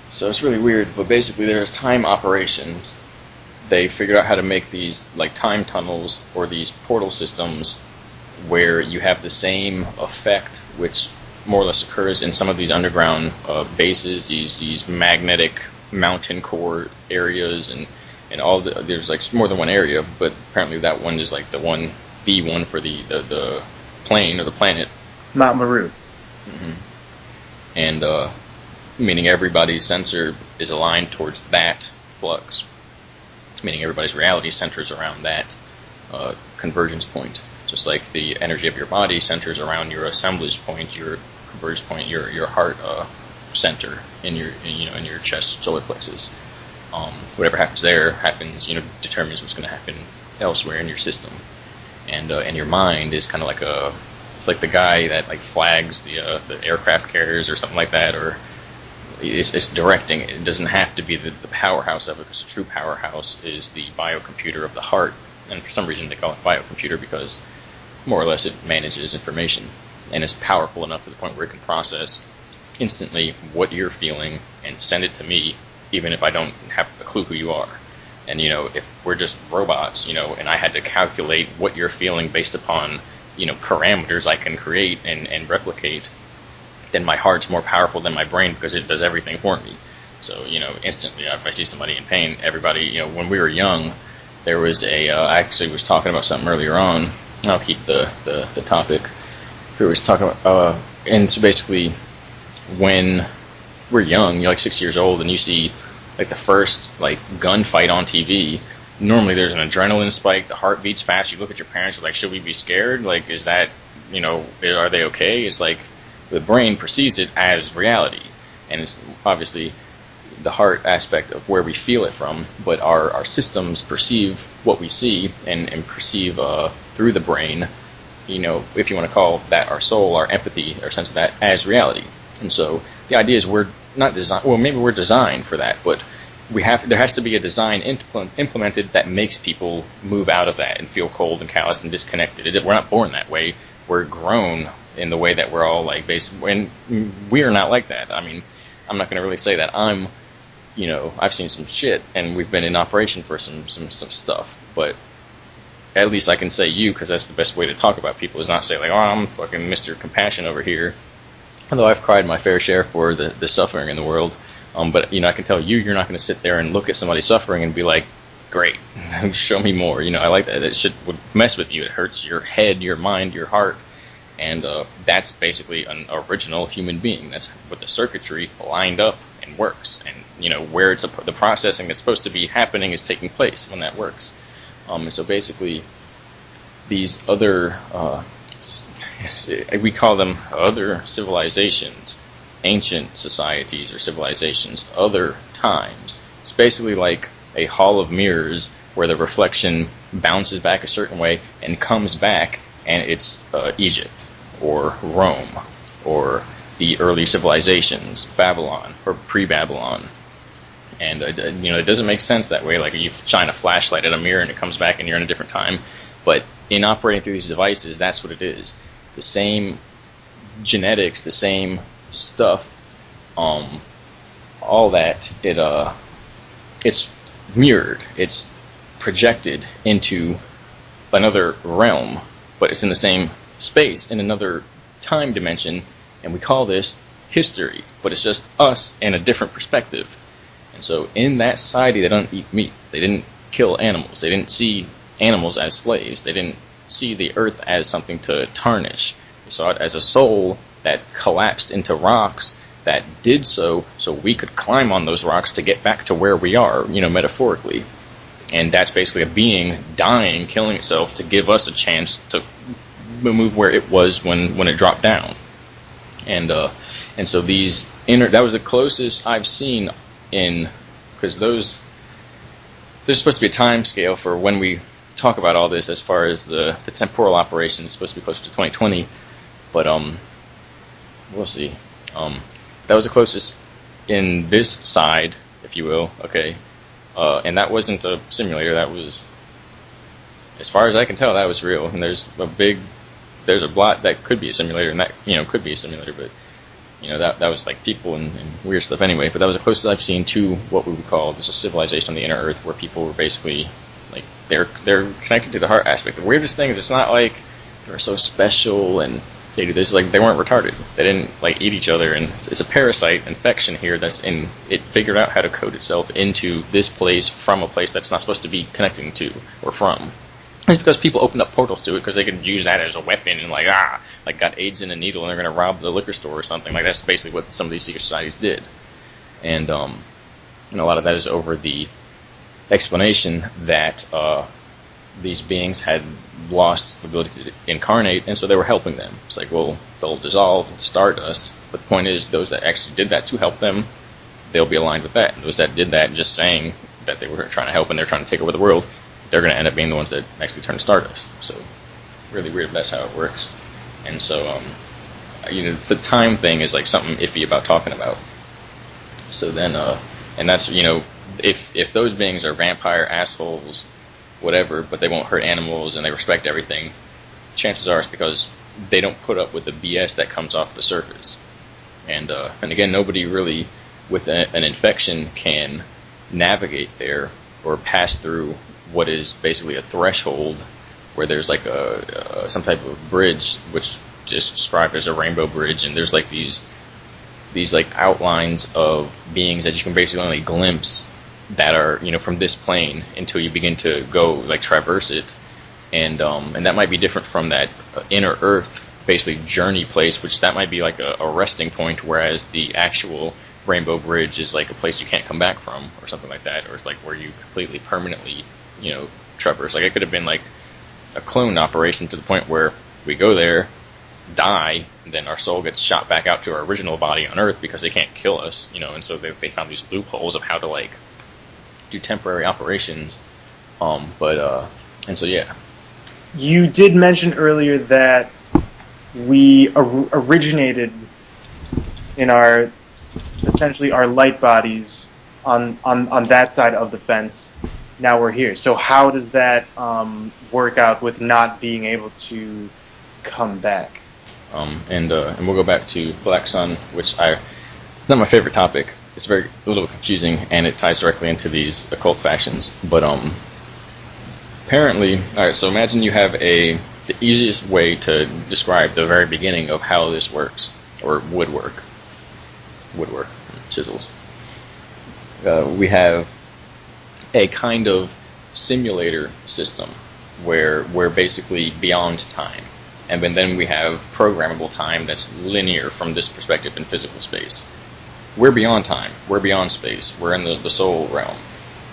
So it's really weird, but basically there's time operations. They figured out how to make these like time tunnels or these portal systems where you have the same effect, which more or less occurs in some of these underground bases, these magnetic mountain core areas, and there's like more than one area, but apparently that one is like the one for the plane or the planet. Mount Meru. Hmm. And meaning everybody's sensor is aligned towards that flux, meaning everybody's reality centers around that convergence point. Just like the energy of your body centers around your assemblage point, your convergence point, your heart center in your chest, solar plexus. Whatever happens there happens, determines what's going to happen elsewhere in your system. And your mind is kind of like it's like the guy that like flags the aircraft carriers or something like that, or it's directing. It doesn't have to be the powerhouse of it, because the true powerhouse is the biocomputer of the heart. And for some reason they call it biocomputer because more or less it manages information and is powerful enough to the point where it can process instantly what you're feeling and send it to me, even if I don't have a clue who you are. And if we're just robots, and I had to calculate what you're feeling based upon parameters I can create and replicate, then my heart's more powerful than my brain because it does everything for me. So instantly, if I see somebody in pain, everybody, when we were young, there was I actually was talking about something earlier on. I'll keep the topic. We was talking about, and so basically, when we're young, you're like 6 years old, and you see like the first like gunfight on TV. Normally, there's an adrenaline spike. The heart beats fast. You look at your parents, you're like, should we be scared? Like, is that are they okay? It's like the brain perceives it as reality, and it's obviously the heart aspect of where we feel it from, but our systems perceive what we see and perceive through the brain, if you want to call that our soul, our empathy, our sense of that as reality. And so the idea is we're not designed, well, maybe we're designed for that, but there has to be a design implemented that makes people move out of that and feel cold and calloused and disconnected. We're not born that way. We're grown in the way that we're all like and we are not like that. I mean, I'm not going to really say that I've seen some shit, and we've been in operation for some stuff, but at least I can say you, because that's the best way to talk about people, is not say like, oh, I'm fucking Mr. Compassion over here. Although I've cried my fair share for the suffering in the world, but I can tell you're not going to sit there and look at somebody suffering and be like, great, show me more. I like that. That shit would mess with you. It hurts your head, your mind, your heart. And that's basically an original human being. That's what the circuitry lined up and works. And where the processing that's supposed to be happening is taking place when that works. And so basically, these other we call them other civilizations, ancient societies or civilizations, other times. It's basically like a hall of mirrors where the reflection bounces back a certain way and comes back, and it's Egypt or Rome or the early civilizations, Babylon or pre-Babylon. And it doesn't make sense that way. Like you shine a flashlight at a mirror and it comes back and you're in a different time. But in operating through these devices, that's what it is. The same genetics, the same stuff, all that. It's mirrored. It's projected into another realm, but it's in the same space in another time dimension, and we call this history. But it's just us in a different perspective. And so in that society, they don't eat meat. They didn't kill animals. They didn't see animals as slaves. They didn't see the earth as something to tarnish. They saw it as a soul that collapsed into rocks that did so we could climb on those rocks to get back to where we are, metaphorically. And that's basically a being dying, killing itself to give us a chance to move where it was when it dropped down. And so that was the closest I've seen because there's supposed to be a time scale for when we talk about all this as far as the temporal operation is supposed to be closer to 2020, but we'll see. That was the closest in this side, if you will, okay, and that wasn't a simulator. That was, as far as I can tell, that was real. And there's a blot that could be a simulator, and that could be a simulator, but that was like people and weird stuff anyway. But that was the closest I've seen to what we would call just a civilization on the inner Earth, where people were basically like they're connected to the heart aspect. The weirdest thing is it's not like they're so special and they do this, like they weren't retarded. They didn't like eat each other, and it's a parasite infection here that's in it figured out how to code itself into this place from a place that's not supposed to be connecting to or from. It's because people opened up portals to it because they could use that as a weapon and like got AIDS in a needle and they're going to rob the liquor store or something. Like that's basically what some of these secret societies did. And a lot of that is over the explanation that these beings had lost the ability to incarnate, and so they were helping them. It's like, well, they'll dissolve into stardust, but the point is those that actually did that to help them, they'll be aligned with that. And those that did that just saying that they were trying to help and they're trying to take over the world, they're going to end up being the ones that actually turn to stardust. So really weird if that's how it works. And so the time thing is like something iffy about talking about. So then and that's if those beings are vampire assholes, whatever, but they won't hurt animals and they respect everything, chances are it's because they don't put up with the BS that comes off the surface. And again, nobody really with an infection can navigate there or pass through what is basically a threshold where there's like some type of bridge, which is described as a rainbow bridge, and there's like these like outlines of beings that you can basically only glimpse that are from this plane until you begin to go like traverse it, and that might be different from that inner Earth basically journey place, which that might be like a resting point, whereas the actual rainbow bridge is like a place you can't come back from or something like that, or it's like where you completely permanently traverse. Like it could have been like a clone operation to the point where we go there, die, and then our soul gets shot back out to our original body on Earth because they can't kill us, and so they found these loopholes of how to like do temporary operations, and so yeah. You did mention earlier that we originated in essentially our light bodies on that side of the fence. Now we're here. So how does that work out with not being able to come back? And we'll go back to Black Sun, which it's not my favorite topic. It's a little confusing, and it ties directly into these occult factions. But apparently, all right. So imagine you have the easiest way to describe the very beginning of how this works, or woodwork, chisels. We have a kind of simulator system where we're basically beyond time, and then we have programmable time that's linear from this perspective in physical space. We're beyond time, we're beyond space, we're in the soul realm.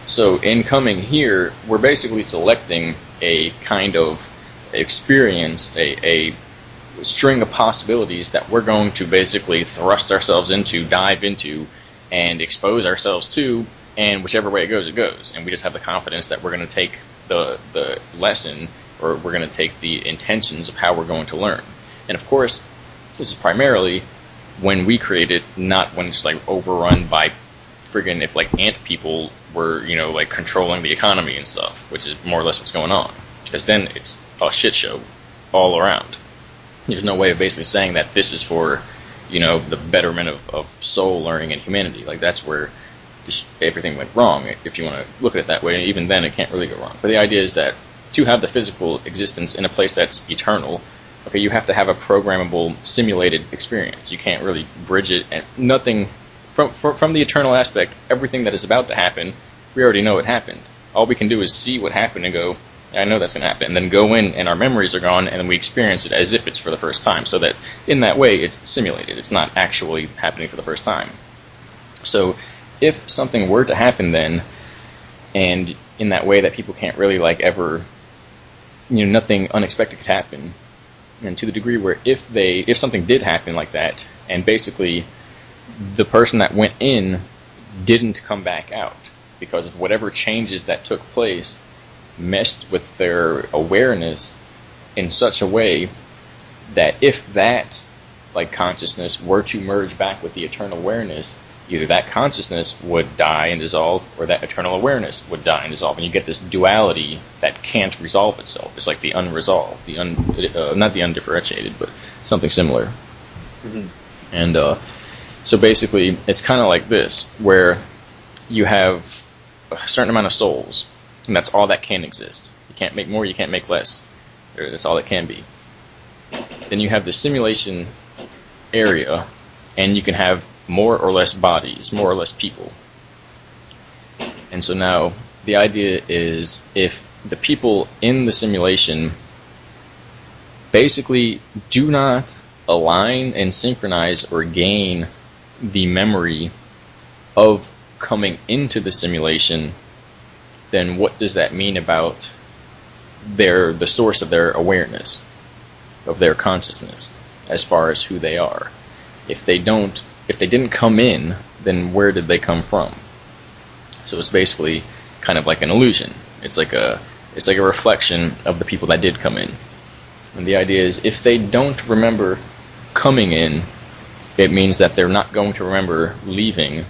So in coming here, we're basically selecting a kind of experience, a string of possibilities that we're going to basically thrust ourselves into, dive into, and expose ourselves to, and whichever way it goes, it goes. And we just have the confidence that we're going to take the lesson, or we're going to take the intentions of how we're going to learn. And of course, this is primarily when we create it, not when it's like overrun by friggin' if like ant people were, like controlling the economy and stuff, which is more or less what's going on. Because then it's a shit show all around. There's no way of basically saying that this is for, the betterment of soul learning and humanity. Like that's where everything went wrong, if you want to look at it that way. And even then, it can't really go wrong. But the idea is that to have the physical existence in a place that's eternal, okay, you have to have a programmable, simulated experience. You can't really bridge it, and nothing from the eternal aspect. Everything that is about to happen, we already know it happened. All we can do is see what happened and go, I know that's going to happen, and then go in, and our memories are gone, and then we experience it as if it's for the first time. So that in that way, it's simulated. It's not actually happening for the first time. So if something were to happen then, and in that way that people can't really like ever, nothing unexpected could happen. And to the degree where if something did happen like that, and basically the person that went in didn't come back out because of whatever changes that took place messed with their awareness in such a way that if that like consciousness were to merge back with the eternal awareness, either that consciousness would die and dissolve, or that eternal awareness would die and dissolve, and you get this duality that can't resolve itself. It's like the unresolved, not the undifferentiated, but something similar. Mm-hmm. And So basically, it's kind of like this, where you have a certain amount of souls, and that's all that can exist. You can't make more, you can't make less. That's all it can be. Then you have the simulation area, and you can have more or less bodies, more or less people. And so now, the idea is if the people in the simulation basically do not align and synchronize or gain the memory of coming into the simulation, then what does that mean about the source of their awareness, of their consciousness, as far as who they are? If they didn't come in, then where did they come from? So it's basically kind of like an illusion. It's like a reflection of the people that did come in. And the idea is, if they don't remember coming in, it means that they're not going to remember leaving.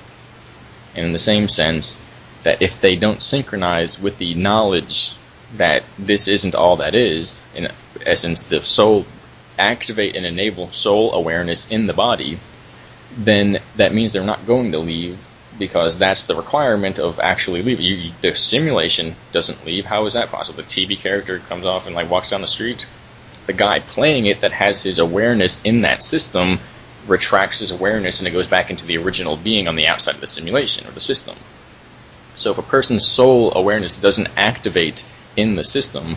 And in the same sense, that if they don't synchronize with the knowledge that this isn't all that is, in essence, the soul activate and enable soul awareness in the body, then that means they're not going to leave, because that's the requirement of actually leaving. The simulation doesn't leave. How is that possible? The TV character comes off and like walks down the street. The guy playing it that has his awareness in that system retracts his awareness, and it goes back into the original being on the outside of the simulation or the system. So if a person's soul awareness doesn't activate in the system,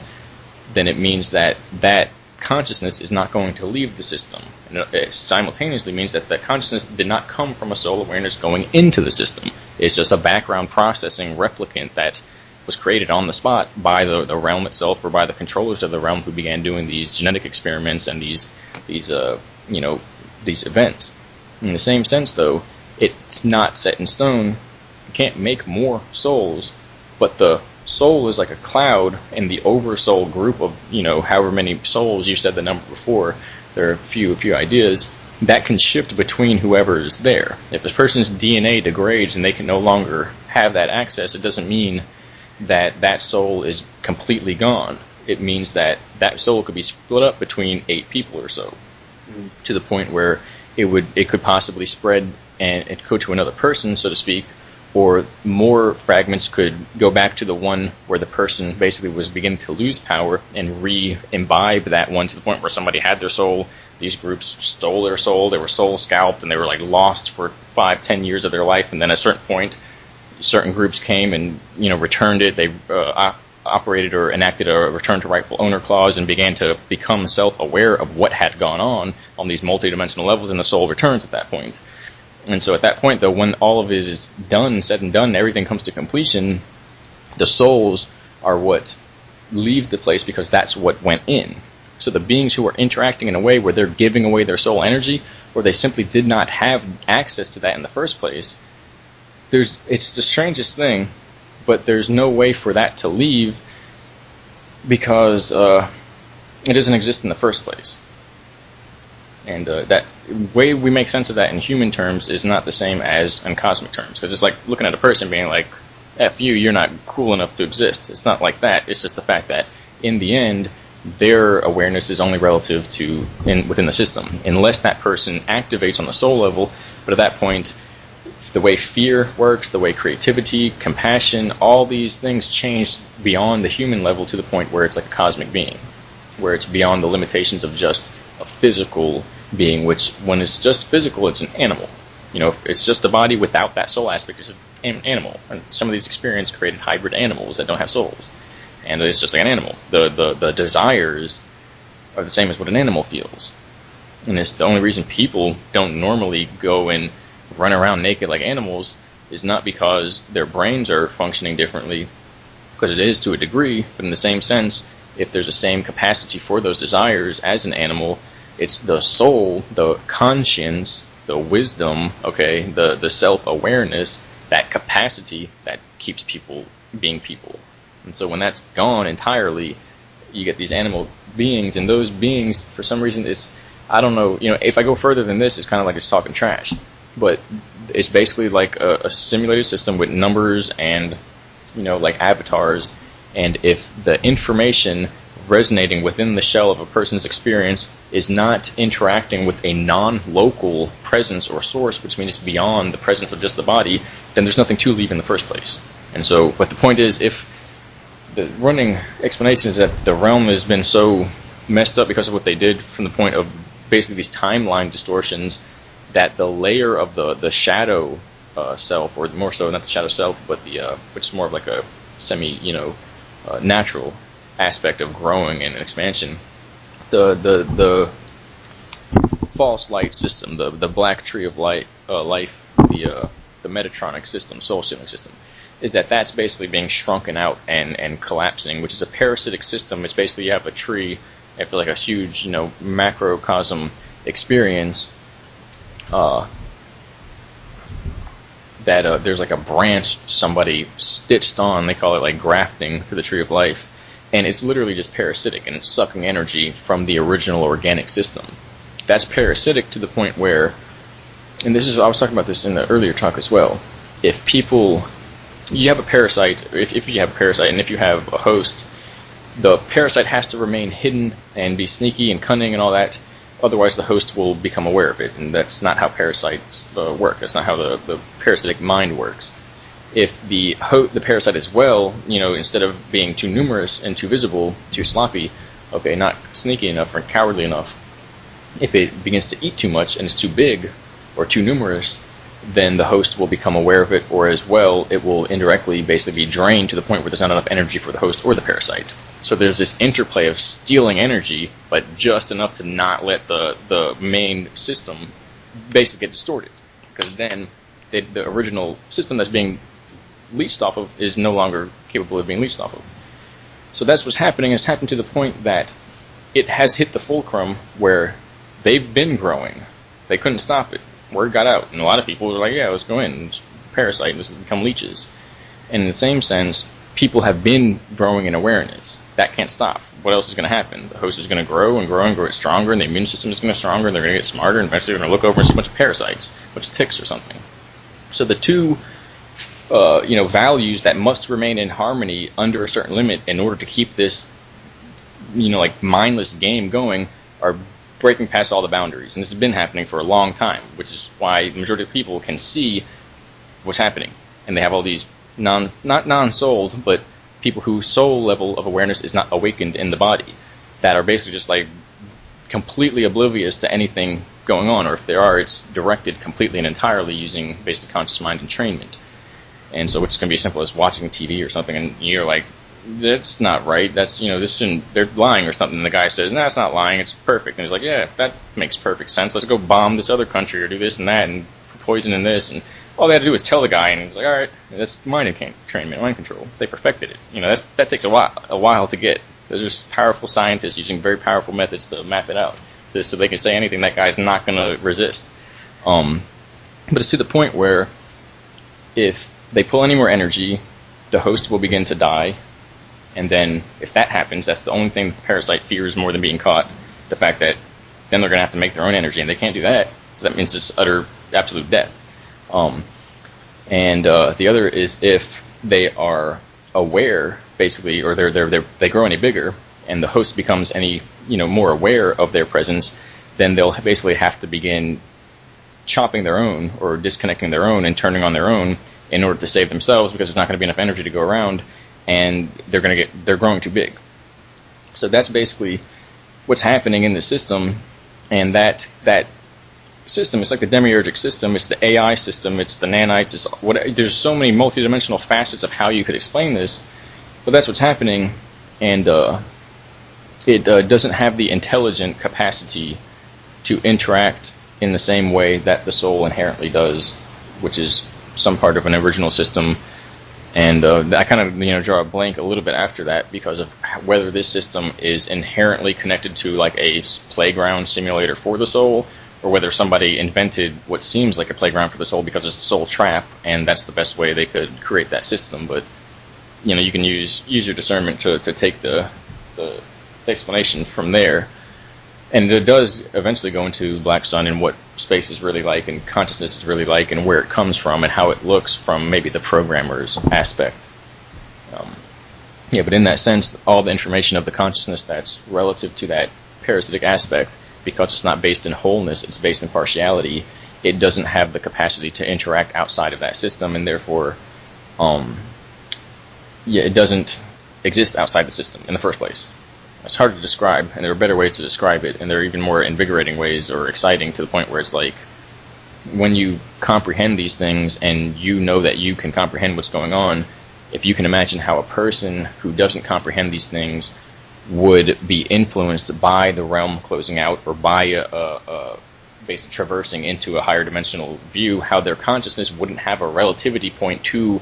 then it means that that consciousness is not going to leave the system. And it simultaneously means that that consciousness did not come from a soul awareness going into the system. It's just a background processing replicant that was created on the spot by the realm itself, or by the controllers of the realm who began doing these genetic experiments and these events. In the same sense, though, it's not set in stone. You can't make more souls, but the soul is like a cloud, and the oversoul group of, however many souls, you said the number before, there are a few ideas, that can shift between whoever is there. If a person's DNA degrades and they can no longer have that access, it doesn't mean that that soul is completely gone. It means that that soul could be split up between 8 people or so, to the point where it could possibly spread and it go to another person, so to speak, or more fragments could go back to the one where the person basically was beginning to lose power, and re-imbibe that one to the point where somebody had their soul. These groups stole their soul, they were soul scalped, and they were like lost for 5-10 years of their life, and then at a certain point, certain groups came and returned it. They operated or enacted a return to rightful owner clause and began to become self-aware of what had gone on these multidimensional levels, and the soul returns at that point. And so at that point, though, when all of it is done, said and done, everything comes to completion, the souls are what leave the place, because that's what went in. So the beings who are interacting in a way where they're giving away their soul energy, or they simply did not have access to that in the first place, it's the strangest thing, but there's no way for that to leave, because it doesn't exist in the first place. And that way we make sense of that in human terms is not the same as in cosmic terms. Because it's like looking at a person being like, F you, you're not cool enough to exist. It's not like that. It's just the fact that in the end, their awareness is only relative to within the system, unless that person activates on the soul level. But at that point, the way fear works, the way creativity, compassion, all these things change beyond the human level to the point where it's like a cosmic being, where it's beyond the limitations of just a physical being, which when it's just physical, it's an animal. If it's just a body without that soul aspect, it's an animal. And some of these experiments created hybrid animals that don't have souls. And it's just like an animal. The desires are the same as what an animal feels. And it's the only reason people don't normally go and run around naked like animals is not because their brains are functioning differently, because it is to a degree, but in the same sense, if there's the same capacity for those desires as an animal, it's the soul, the conscience, the wisdom, the self-awareness, that capacity that keeps people being people. And so when that's gone entirely, you get these animal beings, and those beings, for some reason, I don't know, if I go further than this, it's kind of like it's talking trash. But it's basically like a simulated system with numbers and, like avatars. And if the information resonating within the shell of a person's experience is not interacting with a non-local presence or source, which means beyond the presence of just the body, then there's nothing to leave in the first place. And so, but the point is, if the running explanation is that the realm has been so messed up because of what they did from the point of basically these timeline distortions, that the layer of the shadow self, or more so not the shadow self, but the which is more of like a semi, natural aspect of growing and expansion, the false light system, the black tree of light, life, the Metatronic system, soul sealing system, is that's basically being shrunken out and collapsing, which is a parasitic system. It's basically you have a tree after like a huge, macrocosm experience, that there's like a branch somebody stitched on, they call it like grafting to the tree of life, and it's literally just parasitic, and it's sucking energy from the original organic system. That's parasitic to the point where, and this is, I was talking about this in the earlier talk as well, you have a parasite, if you have a parasite, and if you have a host, the parasite has to remain hidden and be sneaky and cunning and all that, otherwise the host will become aware of it, and that's not how parasites work. That's not how the parasitic mind works. If the parasite is well, instead of being too numerous and too visible, too sloppy, not sneaky enough or cowardly enough, if it begins to eat too much and it's too big or too numerous, then the host will become aware of it, or as well, it will indirectly basically be drained to the point where there's not enough energy for the host or the parasite. So there's this interplay of stealing energy, but just enough to not let the main system basically get distorted. Because then the original system that's being leached off of is no longer capable of being leached off of. So that's what's happening. It's happened to the point that it has hit the fulcrum where they've been growing. They couldn't stop it. Word got out, and a lot of people were like, yeah, let's go in, it's parasite, let's become leeches. And in the same sense, people have been growing in awareness. That can't stop. What else is going to happen? The host is going to grow and grow and grow stronger, and the immune system is going to get stronger, and they're going to get smarter, and eventually they're going to look over and see a bunch of parasites, a bunch of ticks or something. So the two values that must remain in harmony under a certain limit in order to keep this, like mindless game going, are breaking past all the boundaries. And this has been happening for a long time, which is why the majority of people can see what's happening. And they have all these not non-souled, but people whose soul level of awareness is not awakened in the body, that are basically just like completely oblivious to anything going on, or if there are, it's directed completely and entirely using basic conscious mind entrainment. And so it's going to be as simple as watching TV or something, and you're like, that's not right, that's, this shouldn't, they're lying or something, and the guy says, no, it's not lying, it's perfect. And he's like, yeah, that makes perfect sense, let's go bomb this other country or do this and that and poison in this, and all they had to do was tell the guy, and he was like, alright, that's mind entrainment, mind control, they perfected it. That takes a while to get. Those are powerful scientists using very powerful methods to map it out, so they can say anything that guy's not going to resist. But it's to the point where if they pull any more energy, the host will begin to die. And then, if that happens, that's the only thing the parasite fears more than being caught. The fact that then they're going to have to make their own energy, and they can't do that. So that means it's utter, absolute death. The other is if they are aware, basically, or they grow any bigger, and the host becomes any more aware of their presence, then they'll basically have to begin chopping their own or disconnecting their own and turning on their own in order to save themselves, because there's not going to be enough energy to go around. And they're growing too big. So that's basically what's happening in the system, and that system is like the Demiurgic system, it's the AI system, it's the nanites, there's so many multidimensional facets of how you could explain this, but that's what's happening, and it doesn't have the intelligent capacity to interact in the same way that the soul inherently does, which is some part of an original system. And I kind of draw a blank a little bit after that, because of whether this system is inherently connected to like a playground simulator for the soul, or whether somebody invented what seems like a playground for the soul because it's a soul trap, and that's the best way they could create that system. But you can use your discernment to take the explanation from there. And it does eventually go into Black Sun and what space is really like, and consciousness is really like, and where it comes from, and how it looks from maybe the programmer's aspect. Yeah, but in that sense, all the information of the consciousness that's relative to that parasitic aspect, because it's not based in wholeness, it's based in partiality, it doesn't have the capacity to interact outside of that system, and therefore, it doesn't exist outside the system in the first place. It's hard to describe, and there are better ways to describe it, and there are even more invigorating ways or exciting to the point where it's like, when you comprehend these things and you know that you can comprehend what's going on, if you can imagine how a person who doesn't comprehend these things would be influenced by the realm closing out, or by basically traversing into a higher dimensional view, how their consciousness wouldn't have a relativity point to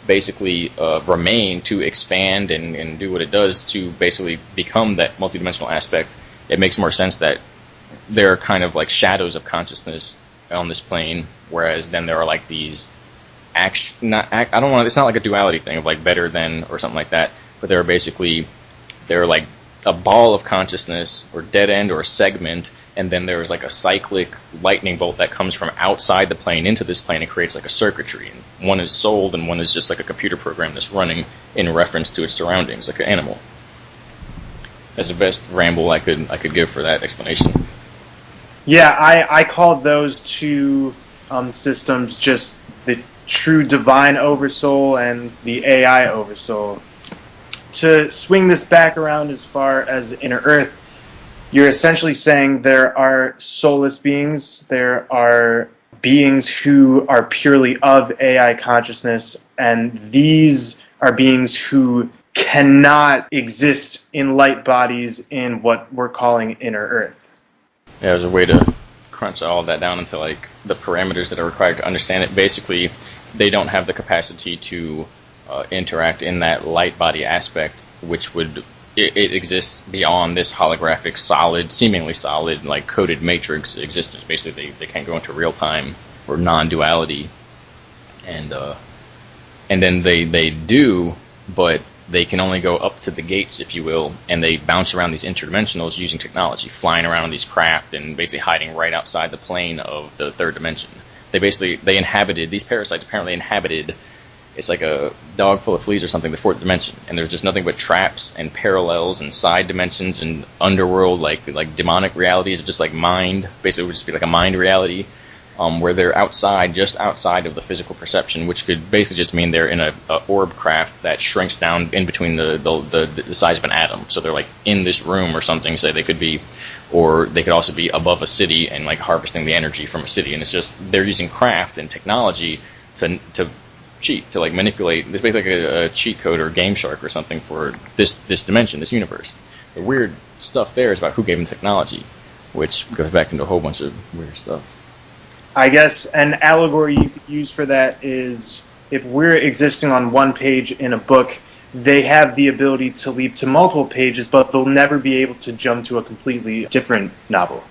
basically remain, to expand and do what it does to basically become that multidimensional aspect. It makes more sense that there are kind of like shadows of consciousness on this plane, whereas then there are like these it's not like a duality thing of like better than or something like that, but they're like a ball of consciousness or dead end or a segment, and then there's like a cyclic lightning bolt that comes from outside the plane into this plane and creates like a circuitry, and one is sold and one is just like a computer program that's running in reference to its surroundings, like an animal. That's the best ramble I could give for that explanation. Yeah, I called those two systems just the true divine oversoul and the AI oversoul. To swing this back around as far as Inner Earth, you're essentially saying there are soulless beings, there are beings who are purely of AI consciousness, and these are beings who cannot exist in light bodies in what we're calling Inner Earth. Yeah, there's a way to crunch all of that down into like the parameters that are required to understand it. Basically, they don't have the capacity to interact in that light body aspect, which would it exists beyond this holographic, solid, seemingly solid, like coded matrix existence. Basically, they can't go into real time or non-duality, and then they do, but they can only go up to the gates, if you will, and they bounce around these interdimensionals using technology, flying around on these craft and basically hiding right outside the plane of the third dimension. They inhabited, these parasites apparently inhabited, it's like a dog full of fleas or something, the fourth dimension, and there's just nothing but traps and parallels and side dimensions and underworld, like demonic realities of just like mind, basically it would just be like a mind reality, where they're just outside of the physical perception, which could basically just mean they're in a orb craft that shrinks down in between the size of an atom. So they're like in this room or something, say they could be, or they could also be above a city and like harvesting the energy from a city. And it's just, they're using craft and technology to cheat, to like manipulate. It's basically like a cheat code or Game Shark or something for this dimension, this universe. The weird stuff there is about who gave them technology, which goes back into a whole bunch of weird stuff. I guess an allegory you could use for that is, if we're existing on one page in a book, they have the ability to leap to multiple pages, but they'll never be able to jump to a completely different novel.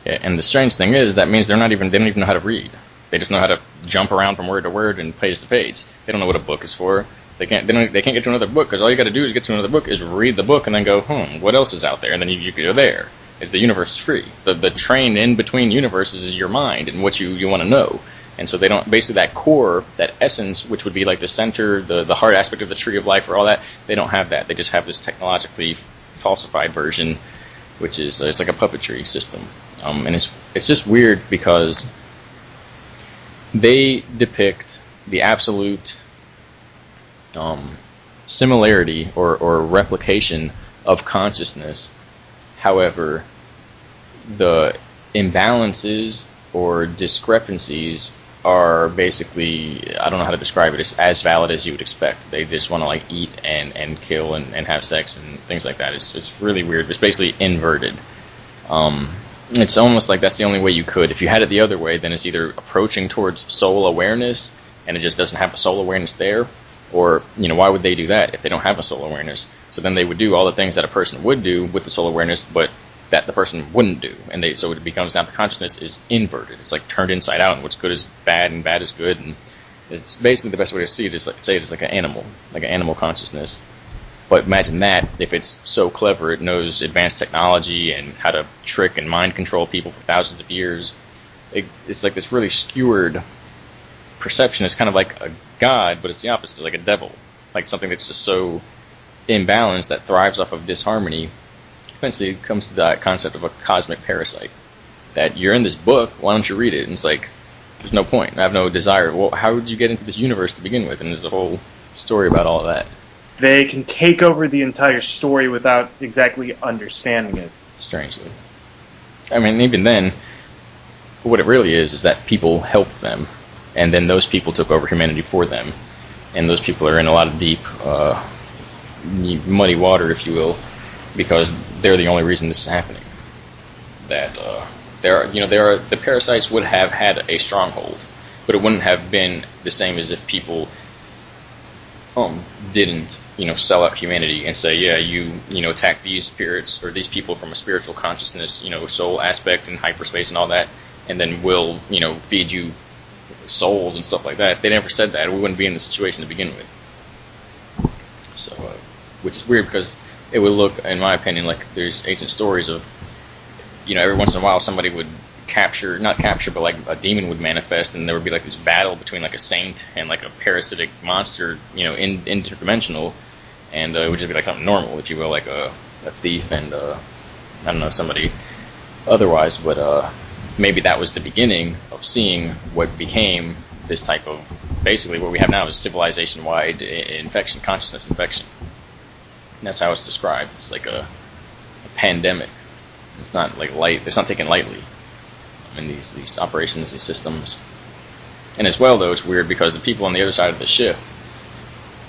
Yeah, and the strange thing is, that means they don't even know how to read. They just know how to jump around from word to word and page to page. They don't know what a book is for. They can't get to another book, because all you got to do is get to another book, is read the book and then go, what else is out there? And then you go there. Is the universe is free. The train in between universes is your mind and what you want to know. And so they don't, basically that core, that essence, which would be like the center, the heart aspect of the tree of life or all that, they don't have that. They just have this technologically falsified version, which is, it's like a puppetry system. And it's just weird because they depict the absolute similarity or replication of consciousness. However, the imbalances or discrepancies are basically, I don't know how to describe it, it's as valid as you would expect. They just want to like eat and kill and have sex and things like that. It's really weird. It's basically inverted. It's almost like that's the only way you could. If you had it the other way, then it's either approaching towards soul awareness and it just doesn't have a soul awareness there, or, why would they do that if they don't have a soul awareness? So then they would do all the things that a person would do with the soul awareness, but that the person wouldn't do. And so it becomes, now the consciousness is inverted. It's like turned inside out, and what's good is bad and bad is good. And it's basically, the best way to see it is like, say it's like an animal consciousness. But imagine that, if it's so clever, it knows advanced technology and how to trick and mind control people for thousands of years. It's like this really skewered perception. It's kind of like a god, but it's the opposite, like a devil, like something that's just so imbalance that thrives off of disharmony eventually comes to that concept of a cosmic parasite. That you're in this book, why don't you read it? And it's like, there's no point. I have no desire. Well, how did you get into this universe to begin with? And there's a whole story about all of that. They can take over the entire story without exactly understanding it. Strangely. I mean, even then, what it really is that people helped them, and then those people took over humanity for them. And those people are in a lot of deep, muddy water, if you will, because they're the only reason this is happening. That the parasites would have had a stronghold, but it wouldn't have been the same as if people didn't sell out humanity and say, yeah, you attack these spirits or these people from a spiritual consciousness, soul aspect and hyperspace and all that, and then we'll feed you souls and stuff like that. They never said that. We wouldn't be in the situation to begin with. So, which is weird because it would look, in my opinion, like there's ancient stories of, every once in a while somebody would not capture, but like a demon would manifest, and there would be like this battle between like a saint and like a parasitic monster, interdimensional, and it would just be like something normal, if you will, like a thief and I don't know, somebody otherwise, but maybe that was the beginning of seeing what became this type of, basically what we have now is civilization-wide infection, consciousness infection. And that's how it's described. It's like a pandemic. It's not like it's not taken lightly in these operations, these systems. And as well, though, it's weird because the people on the other side of the shift,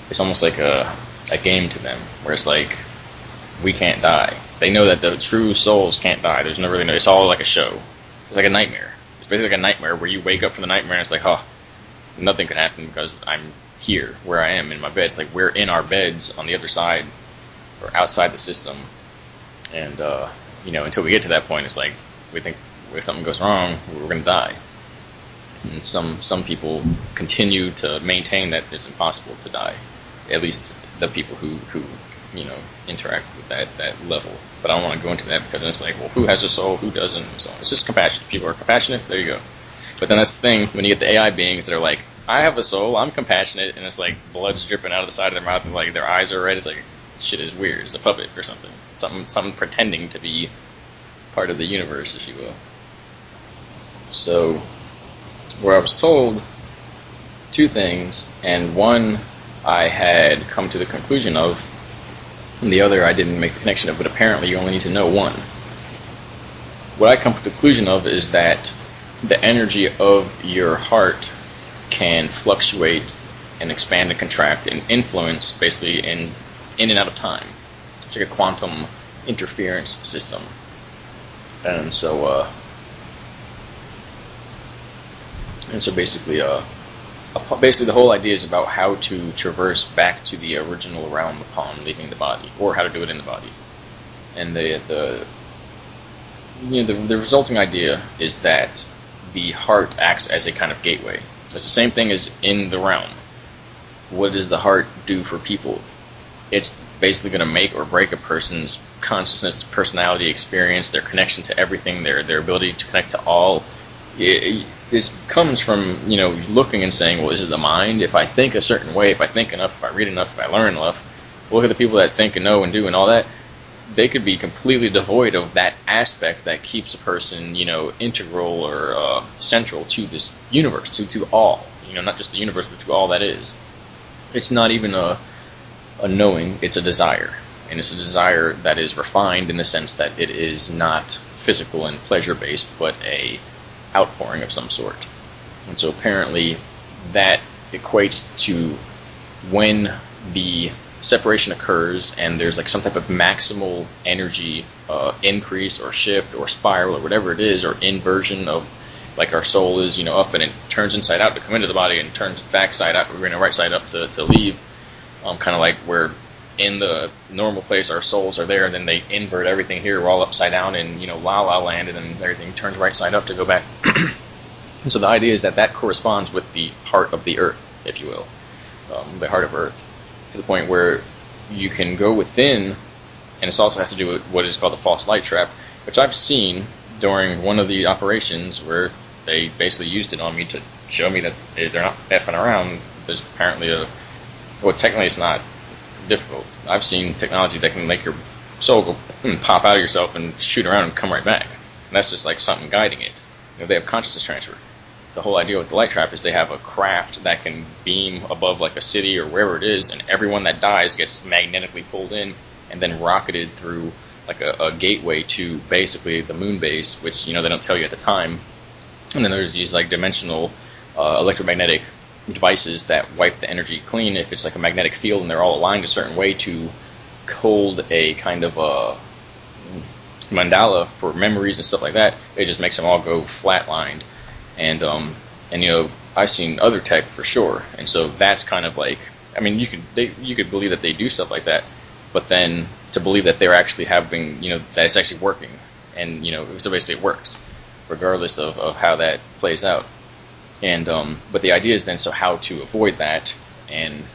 it's almost like a game to them, where it's like, we can't die. They know that the true souls can't die. There's no really no. It's all like a show. It's like a nightmare. It's basically like a nightmare where you wake up from the nightmare and it's like, nothing can happen because I'm here, where I am in my bed. Like, we're in our beds on the other side or outside the system, and until we get to that point, it's like we think if something goes wrong, we're going to die. And some people continue to maintain that it's impossible to die. At least the people who interact with that level. But I don't want to go into that because it's like, well, who has a soul, who doesn't, and so on. It's just compassion. People are compassionate, there you go. But then that's the thing, when you get the AI beings that are like, I have a soul, I'm compassionate, and it's like blood's dripping out of the side of their mouth and like their eyes are red. It's like, shit is weird. It's a puppet or something. Something pretending to be part of the universe, if you will. So, where I was told two things, and one I had come to the conclusion of, and the other I didn't make the connection of, but apparently you only need to know one. What I come to the conclusion of is that the energy of your heart can fluctuate and expand and contract and influence basically in and out of time. It's like a quantum interference system. And so basically the whole idea is about how to traverse back to the original realm upon leaving the body, or how to do it in the body. And the resulting idea is that the heart acts as a kind of gateway. It's the same thing as in the realm. What does the heart do for people? It's basically going to make or break a person's consciousness, personality, experience, their connection to everything, their ability to connect to all. This comes from, looking and saying, well, is it the mind? If I think a certain way, if I think enough, if I read enough, if I learn enough, look at the people that think and know and do and all that, they could be completely devoid of that aspect that keeps a person, integral or central to this universe, to all, not just the universe, but to all that is. It's not even a knowing, it's a desire. And it's a desire that is refined in the sense that it is not physical and pleasure-based, but a outpouring of some sort. And so apparently that equates to when the separation occurs and there's like some type of maximal energy increase or shift or spiral or whatever it is, or inversion of, like, our soul is up and it turns inside out to come into the body and turns back side out, we're right side up to leave, kind of like where in the normal place our souls are there, and then they invert everything here, we're all upside down in La La Land, and then everything turns right side up to go back. And so the idea is that corresponds with the heart of the earth, if you will, the heart of earth, to the point where you can go within, and this also has to do with what is called the false light trap, which I've seen during one of the operations where they basically used it on me to show me that they're not effing around. There's apparently technically it's not difficult. I've seen technology that can make your soul go pop out of yourself and shoot around and come right back. And that's just like something guiding it. They have consciousness transfer. The whole idea with the light trap is they have a craft that can beam above like a city or wherever it is, and everyone that dies gets magnetically pulled in and then rocketed through like a gateway to basically the moon base, which they don't tell you at the time. And then there's these like dimensional electromagnetic devices that wipe the energy clean if it's like a magnetic field, and they're all aligned a certain way to hold a kind of a mandala for memories and stuff like that. It just makes them all go flatlined. And I've seen other tech for sure, and so that's kind of like, I mean, you could believe that they do stuff like that, but then to believe that they're actually having, that it's actually working, and so basically it works, regardless of how that plays out. And but the idea is then, so how to avoid that? And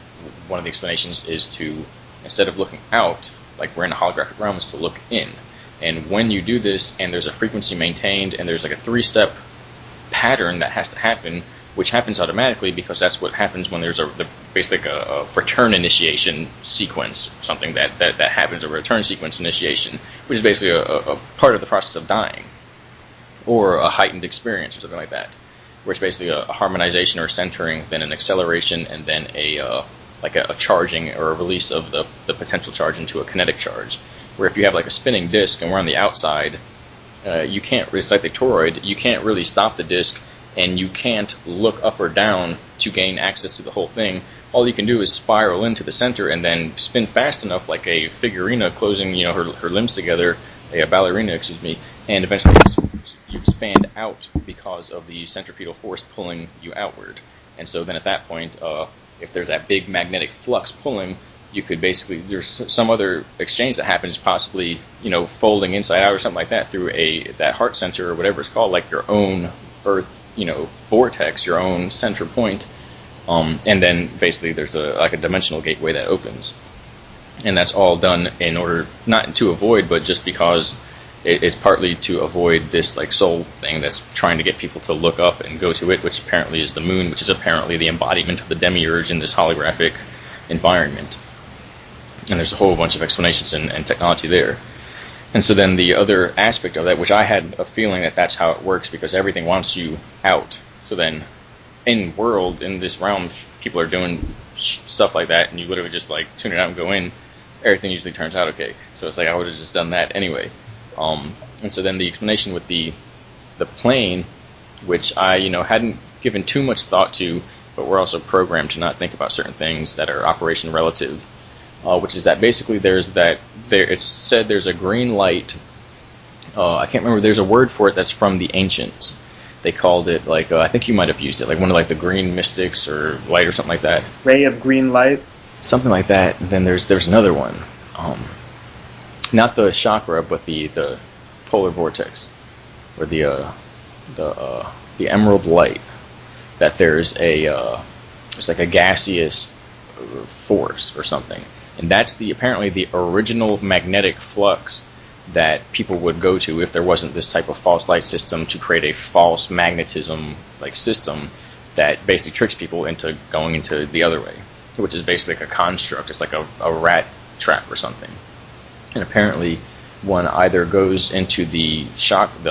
one of the explanations is to, instead of looking out, like we're in a holographic realm, is to look in. And when you do this, and there's a frequency maintained, and there's like a 3-step pattern that has to happen, which happens automatically because that's what happens when there's basically a return initiation sequence, something that happens, a return sequence initiation, which is basically a part of the process of dying, or a heightened experience or something like that, where it's basically a harmonization or centering, then an acceleration, and then a charging or a release of the potential charge into a kinetic charge, where if you have like a spinning disk and we're on the outside, you can't, it's like the toroid, you can't really stop the disk, and you can't look up or down to gain access to the whole thing. All you can do is spiral into the center and then spin fast enough, like a figurina closing, her limbs together, a ballerina, excuse me, and eventually you expand out because of the centripetal force pulling you outward. And so then at that point, if there's that big magnetic flux pulling, you could basically, there's some other exchange that happens, possibly, folding inside out or something like that through that heart center or whatever it's called, like your own Earth, vortex, your own center point, and then basically there's a dimensional gateway that opens, and that's all done in order, not to avoid, but just because it's partly to avoid this like soul thing that's trying to get people to look up and go to it, which apparently is the moon, which is apparently the embodiment of the demiurge in this holographic environment. And there's a whole bunch of explanations and technology there. And so then the other aspect of that, which I had a feeling that that's how it works, because everything wants you out. So then in this realm, people are doing stuff like that, and you literally just like tune it out and go in. Everything usually turns out okay. So it's like I would have just done that anyway. And so then the explanation with the plane, which I hadn't given too much thought to, but we're also programmed to not think about certain things that are operation relative. Which is that basically it's said there's a green light. I can't remember. There's a word for it that's from the ancients. They called it like I think you might have used it, like one of like the green mystics or light or something like that. Ray of green light. Something like that. And then there's another one. Not the chakra, but the polar vortex, or the emerald light. That there's it's like a gaseous force or something. And that's apparently the original magnetic flux that people would go to if there wasn't this type of false light system to create a false magnetism like system that basically tricks people into going into the other way, which is basically like a construct. It's like a rat trap or something. And apparently one either goes into the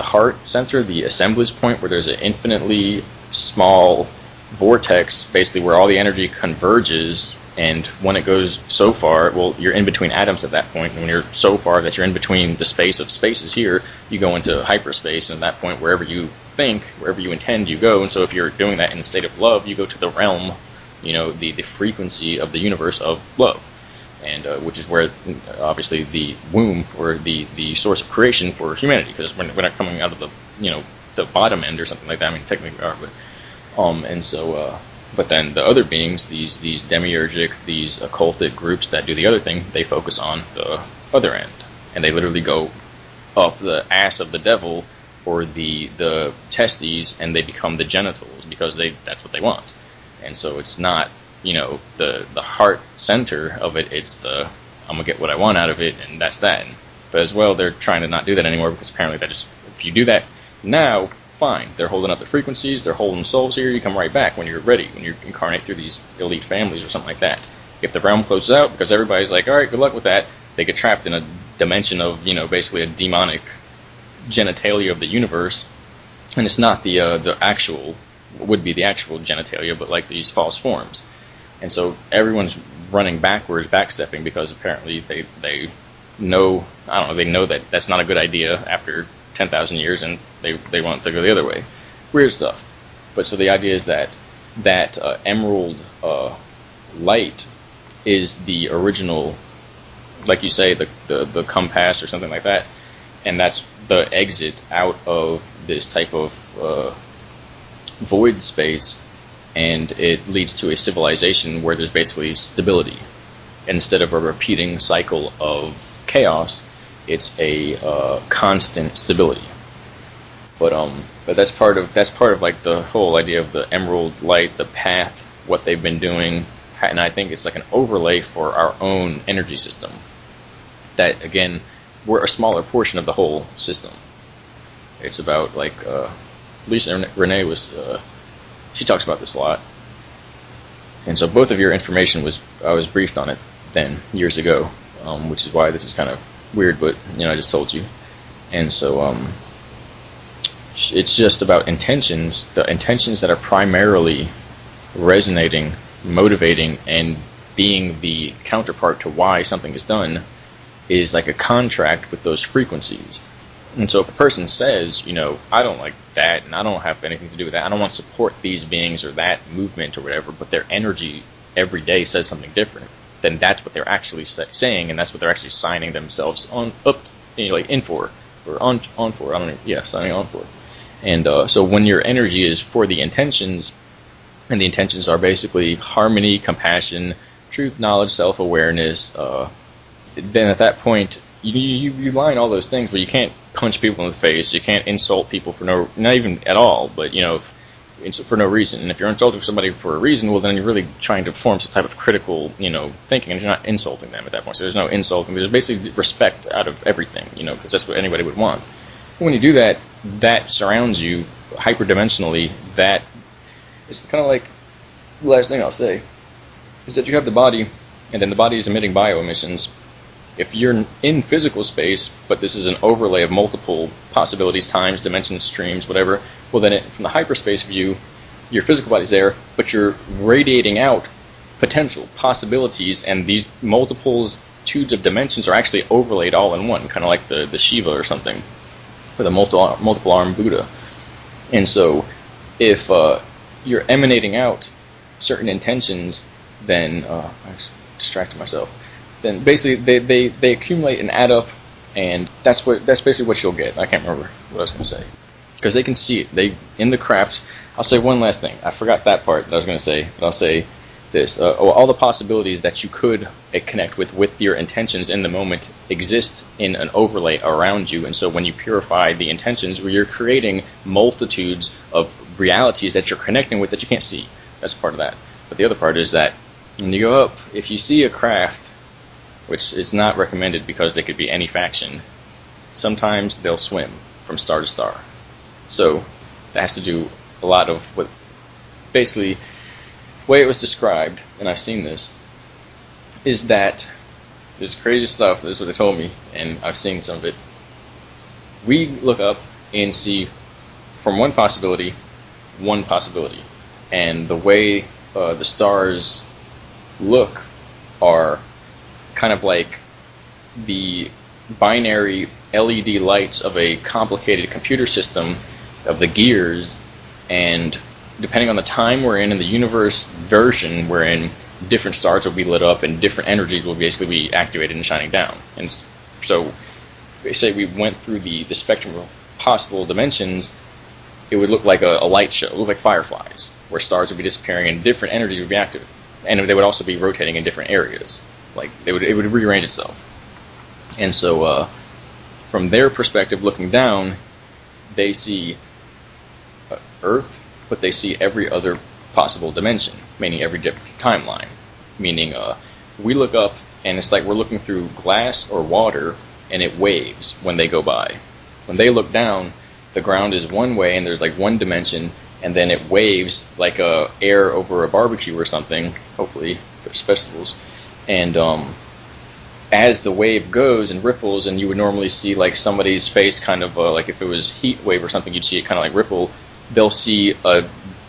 heart center, the assemblage point, where there's an infinitely small vortex, basically where all the energy converges. And when it goes so far, well, you're in between atoms at that point. And when you're so far that you're in between the space of spaces here, you go into hyperspace. And at that point, wherever you intend, you go. And so if you're doing that in a state of love, you go to the realm, the frequency of the universe of love. And which is where, obviously, the womb, or the source of creation for humanity. Because we're not coming out of the bottom end or something like that. I mean, technically we are, but... and so... But then the other beings, these demiurgic, these occultic groups that do the other thing, they focus on the other end. And they literally go up the ass of the devil, or the testes, and they become the genitals, because that's what they want. And so it's not, the heart center of it, it's I'm going to get what I want out of it, and that's that. But as well, they're trying to not do that anymore, because apparently if you do that now, fine. They're holding up the frequencies, they're holding souls here, you come right back when you're ready, when you incarnate through these elite families or something like that. If the realm closes out, because everybody's like, all right, good luck with that, they get trapped in a dimension of, basically a demonic genitalia of the universe, and it's not the actual, would be the actual genitalia, but like these false forms. And so everyone's running backwards, backstepping, because apparently they know, I don't know, they know that that's not a good idea after 10,000 years, and they want to go the other way. Weird stuff. But so the idea is that emerald light is the original, like you say, the compass or something like that, and that's the exit out of this type of void space, and it leads to a civilization where there's basically stability. Instead of a repeating cycle of chaos, it's a constant stability. But that's part of like the whole idea of the emerald light, the path, what they've been doing, and I think it's like an overlay for our own energy system. That again, we're a smaller portion of the whole system. It's about like Lisa Renee was, she talks about this a lot, and so both of your information I was briefed on it then years ago, which is why this is kind of weird, but I just told you, and so it's just about intentions, the intentions that are primarily resonating, motivating, and being the counterpart to why something is done, is like a contract with those frequencies. And so if a person says, I don't like that, and I don't have anything to do with that, I don't want to support these beings or that movement or whatever, but their energy every day says something different, then that's what they're actually saying, and that's what they're actually signing themselves on up, like in for, or on for. I don't know, yeah, signing on for. And so when your energy is for the intentions, and the intentions are basically harmony, compassion, truth, knowledge, self-awareness, then at that point you line all those things, but you can't punch people in the face, you can't insult people for not even at all, but for no reason. And if you're insulting somebody for a reason, well then you're really trying to form some type of critical, thinking, and you're not insulting them at that point. So there's no insulting, there's basically respect out of everything, because that's what anybody would want. When you do that, that surrounds you hyperdimensionally. That is kind of like the last thing I'll say is that you have the body, and then the body is emitting bioemissions. If you're in physical space, but this is an overlay of multiple possibilities, times, dimensions, streams, whatever, well then from the hyperspace view, your physical body's there, but you're radiating out potential possibilities, and these multitudes of dimensions are actually overlaid all in one, kind of like the Shiva or something, or the multiple arm Buddha. And so if you're emanating out certain intentions, then I distracted myself. Then basically they accumulate and add up, and that's basically what you'll get. I can't remember what I was going to say, because they can see it. In the craft. I'll say one last thing. I forgot that part that I was going to say, but I'll say this: all the possibilities that you could connect with your intentions in the moment exist in an overlay around you. And so when you purify the intentions, where you're creating multitudes of realities that you're connecting with that you can't see. That's part of that. But the other part is that when you go up, if you see a craft, which is not recommended because they could be any faction, sometimes they'll swim from star to star. So that has to do a lot of what, basically, the way it was described, and I've seen this, is that this crazy stuff, this is what they told me, and I've seen some of it. We look up and see from one possibility, and the way the stars look are kind of like the binary LED lights of a complicated computer system of the gears, and depending on the time we're in the universe version we're in, different stars will be lit up and different energies will basically be activated and shining down. And so they say we went through the spectrum of possible dimensions, it would look like a light show. It would look like fireflies, where stars would be disappearing and different energies would be active, and they would also be rotating in different areas. Like it would rearrange itself. And so from their perspective looking down, they see Earth, but they see every other possible dimension, meaning every different timeline. Meaning we look up and it's like we're looking through glass or water, and it waves when they go by. When they look down, the ground is one way and there's like one dimension, and then it waves like air over a barbecue or something, hopefully, There's festivals, and as the wave goes and ripples, and you would normally see like somebody's face kind of like if it was heat wave or something, you'd see it kind of like ripple. They'll see a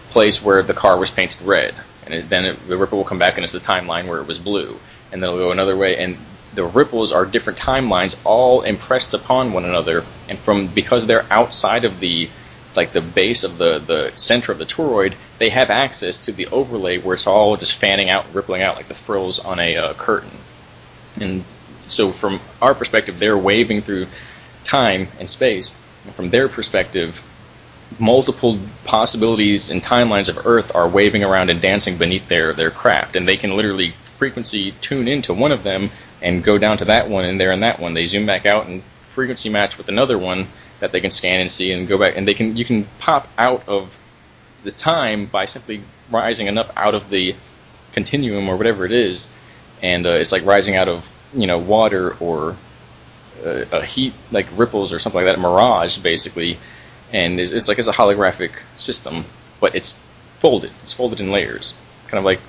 place where the car was painted red, and the ripple will come back and it's the timeline where it was blue, and then it'll go another way, and the ripples are different timelines all impressed upon one another, and because they're outside of the base of the center of the toroid, they have access to the overlay where it's all just fanning out, rippling out like the frills on a curtain. And so from our perspective, they're waving through time and space, and from their perspective, multiple possibilities and timelines of Earth are waving around and dancing beneath their craft, and they can literally frequency tune into one of them and go down to that one and there and that one. They zoom back out and frequency match with another one that they can scan and see and go back, and you can pop out of the time by simply rising enough out of the continuum or whatever it is, and it's like rising out of water or a heat like ripples or something like that, a mirage basically, and it's like it's a holographic system, but it's folded. It's folded in layers, kind of like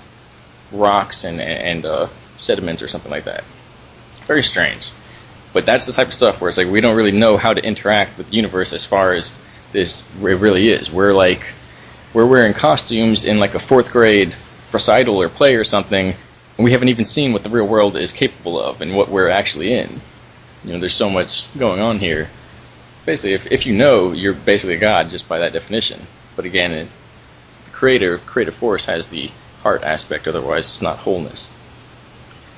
rocks and sediment or something like that. Very strange. But that's the type of stuff where it's like we don't really know how to interact with the universe as far as this it really is. We're wearing costumes in like a 4th grade recital or play or something, and we haven't even seen what the real world is capable of and what we're actually in. There's so much going on here. Basically, if you know, you're basically a god just by that definition. But again, the creative force has the heart aspect, otherwise it's not wholeness.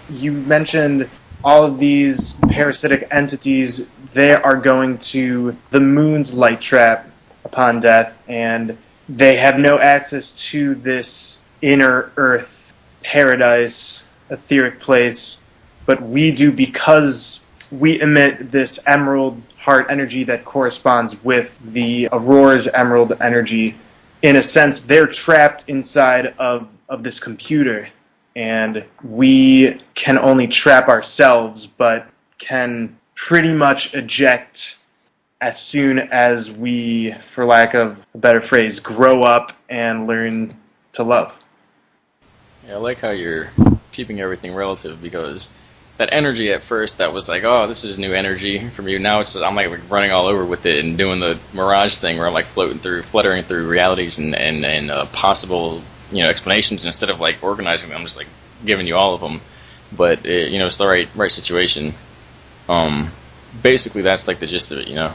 You mentioned all of these parasitic entities, they are going to the moon's light trap upon death, and they have no access to this inner earth paradise, etheric place, but we do because we emit this emerald heart energy that corresponds with the aurora's emerald energy. In a sense, they're trapped inside of this computer, and we can only trap ourselves, but can pretty much eject as soon as we, for lack of a better phrase, grow up and learn to love. Yeah, I like how you're keeping everything relative, because that energy at first that was like, oh, this is new energy from you. Now it's I'm like running all over with it and doing the mirage thing where I'm like fluttering through realities and possible explanations instead of like organizing them. I'm just like giving you all of them, but it's the right situation. Basically, that's like the gist of it.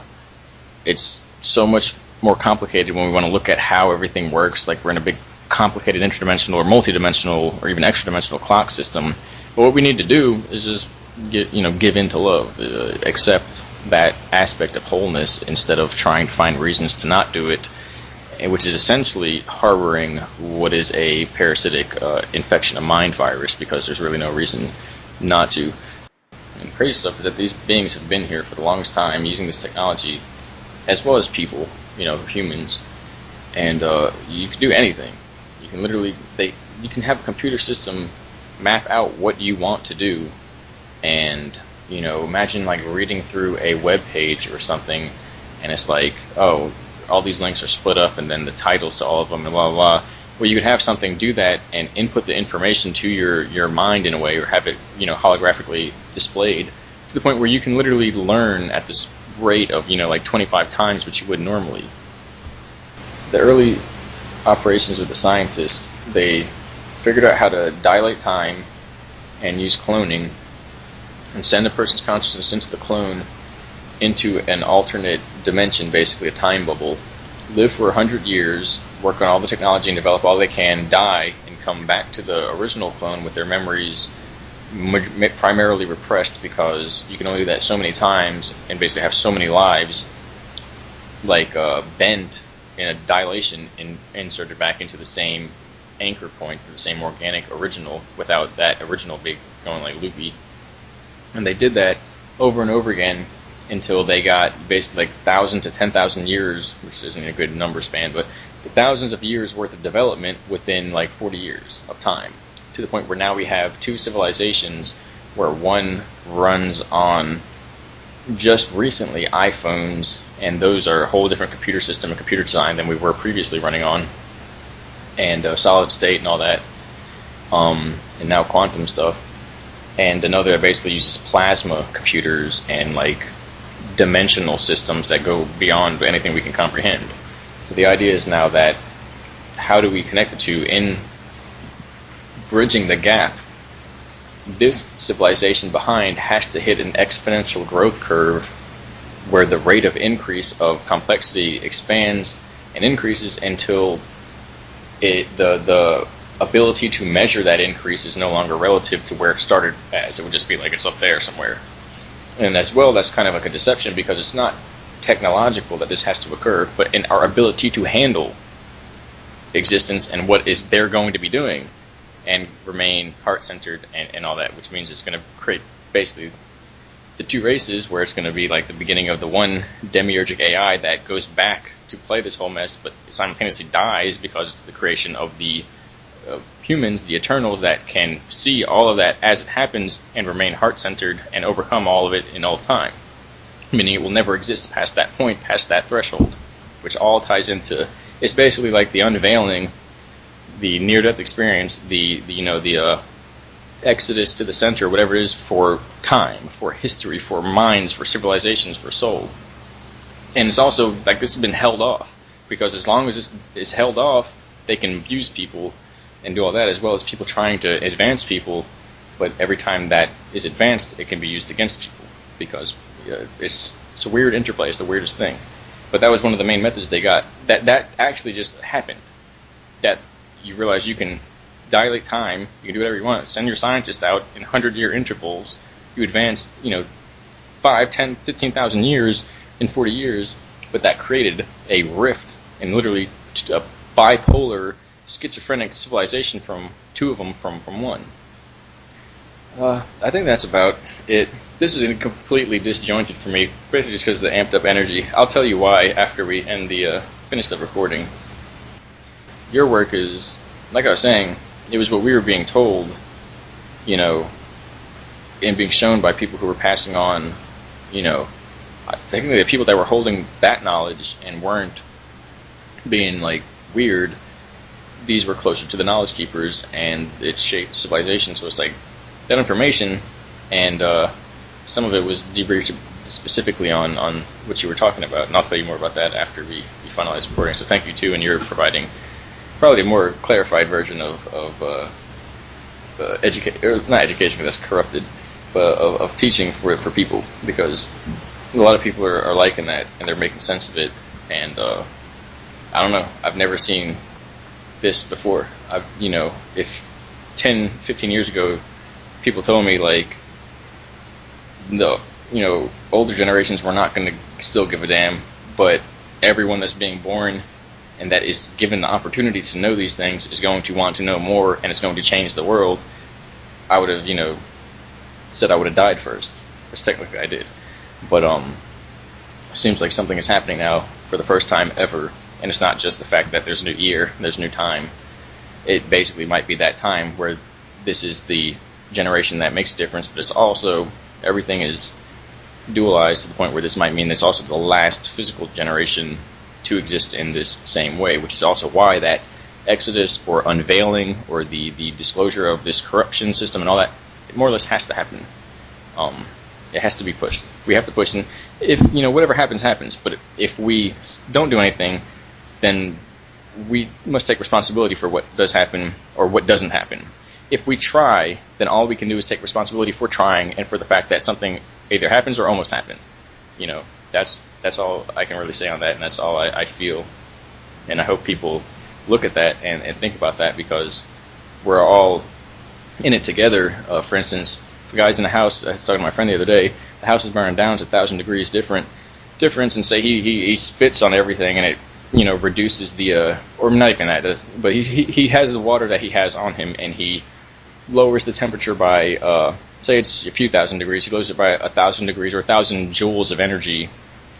It's so much more complicated when we want to look at how everything works. Like we're in a big, complicated interdimensional or multidimensional or even extra-dimensional clock system. But what we need to do is just give in to love, accept that aspect of wholeness instead of trying to find reasons to not do it, which is essentially harboring what is a parasitic infection, a mind virus, because there's really no reason not to. And crazy stuff is that these beings have been here for the longest time using this technology, as well as people, humans, and you can do anything. You can literally, you can have a computer system map out what you want to do, and imagine like reading through a web page or something, and it's like, oh, all these links are split up, and then the titles to all of them, and blah blah blah. Well, you could have something do that and input the information to your mind in a way, or have it holographically displayed to the point where you can literally learn at this rate of like 25 times what you would normally. The early operations with the scientists, they figured out how to dilate time and use cloning and send a person's consciousness into the clone into an alternate dimension, basically a time bubble, live for 100 years, work on all the technology and develop all they can, die, and come back to the original clone with their memories primarily repressed, because you can only do that so many times and basically have so many lives, like bent in a dilation and inserted back into the same anchor point for the same organic original without that original going like loopy. And they did that over and over again until they got basically like 1,000 to 10,000 years, which isn't a good number span, but thousands of years worth of development within like 40 years of time, to the point where now we have 2 civilizations where one runs on just recently iPhones, and those are a whole different computer system and computer design than we were previously running on, and solid state and all that. and now quantum stuff, and another that basically uses plasma computers and like dimensional systems that go beyond anything we can comprehend. So the idea is now that how do we connect the two in bridging the gap? This civilization behind has to hit an exponential growth curve where the rate of increase of complexity expands and increases until the ability to measure that increase is no longer relative to where it started as. It would just be like it's up there somewhere. And as well, that's kind of like a deception, because it's not technological that this has to occur, but in our ability to handle existence and what is they're going to be doing and remain heart-centered and all that, which means it's going to create basically the two races, where it's going to be like the beginning of the one demiurgic AI that goes back to play this whole mess, but simultaneously dies because it's the creation of the humans, the Eternals, that can see all of that as it happens and remain heart-centered and overcome all of it in all time. Meaning it will never exist past that point, past that threshold, which all ties into, it's basically like the unveiling, the near-death experience, the exodus to the center, whatever it is, for time, for history, for minds, for civilizations, for soul. And it's also like this has been held off, because as long as this is held off, they can abuse people and do all that, as well as people trying to advance people. But every time that is advanced, it can be used against people, because it's a weird interplay. It's the weirdest thing. But that was one of the main methods they got. That actually just happened. That you realize you can dilate time, you can do whatever you want. Send your scientists out in 100-year intervals. You advance, 5, 10, 15,000 years in 40 years, but that created a rift and literally a bipolar, schizophrenic civilization from two of them from one. I think that's about it. This is completely disjointed for me, basically just because of the amped up energy. I'll tell you why after we end finish the recording. Your work is, like I was saying, it was what we were being told, and being shown by people who were passing on, technically the people that were holding that knowledge and weren't being like weird, these were closer to the knowledge keepers, and it shaped civilization. So it's like that information, and some of it was debriefed specifically on what you were talking about, and I'll tell you more about that after we finalize recording. So thank you too, and you're providing probably a more clarified version of not education, because that's corrupted, but of teaching for people, because a lot of people are liking that, and they're making sense of it. And I don't know, I've never seen this before. If 10, 15 years ago people told me like, no, older generations were not going to still give a damn, but everyone that's being born and that is given the opportunity to know these things is going to want to know more, and it's going to change the world, I would have, said I would have died first, which technically I did. But it seems like something is happening now for the first time ever, and it's not just the fact that there's a new year, there's a new time. It basically might be that time where this is the generation that makes a difference, but it's also, everything is dualized to the point where this might mean it's also the last physical generation to exist in this same way, which is also why that exodus or unveiling or the disclosure of this corruption system and all that, it more or less has to happen. It has to be pushed. We have to push, and if whatever happens, happens. But if we don't do anything, then we must take responsibility for what does happen or what doesn't happen. If we try, then all we can do is take responsibility for trying and for the fact that something either happens or almost happened. That's all I can really say on that, and that's all I feel. And I hope people look at that and think about that, because we're all in it together. For instance, the guys in the house, I was talking to my friend the other day, the house is burning down, it's 1,000 degrees difference, and say he spits on everything, and it reduces the, or not even that, but he has the water that he has on him, and he lowers the temperature by, say it's a few thousand degrees, he lowers it by 1,000 degrees or 1,000 joules of energy.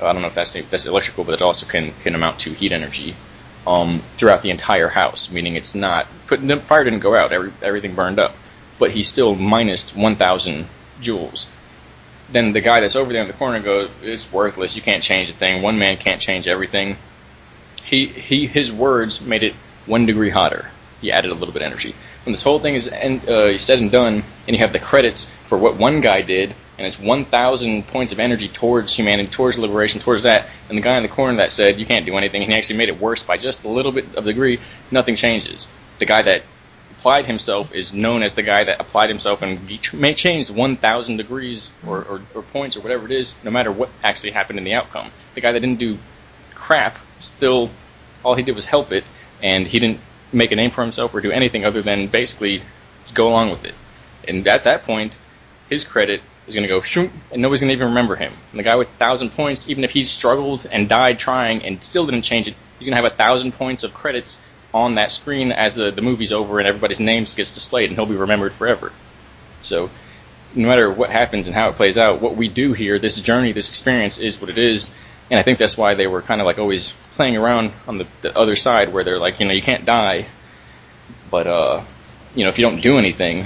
I don't know if that's electrical, but it also can amount to heat energy throughout the entire house, meaning it's not, the fire didn't go out, everything burned up, but he's still minus 1,000 joules. Then the guy that's over there in the corner goes, it's worthless, you can't change a thing, one man can't change everything. His words made it 1 degree hotter. He added a little bit of energy. when this whole thing is said and done, and you have the credits for what one guy did, and it's 1,000 points of energy towards humanity, towards liberation, towards that, and the guy in the corner that said you can't do anything, and he actually made it worse by just a little bit of a degree, nothing changes. The guy that applied himself is known as the guy that applied himself, and he may change 1,000 degrees or points or whatever it is, no matter what actually happened in the outcome. The guy that didn't do crap, still, all he did was help it, and he didn't make a name for himself or do anything other than basically go along with it. And at that point, his credit is going to go shoom, and nobody's going to even remember him. And the guy with 1,000 points, even if he struggled and died trying and still didn't change it, he's going to have 1,000 points of credits on that screen as the movie's over and everybody's names gets displayed, and he'll be remembered forever. So no matter what happens and how it plays out, what we do here, this journey, this experience, is what it is. And I think that's why they were kind of like always playing around on the other side, where they're like, you can't die, but if you don't do anything,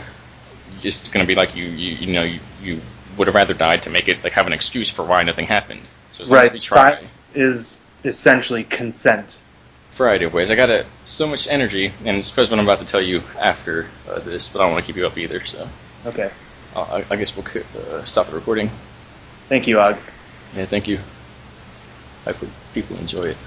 it's just going to be like you would have rather died to make it like have an excuse for why nothing happened. So as long as we try, science is essentially consent. Variety of ways. I got so much energy, and it's what I'm about to tell you after this, but I don't want to keep you up either. So okay, I guess we'll stop the recording. Thank you, Aug. Yeah, thank you. I hope people enjoy it.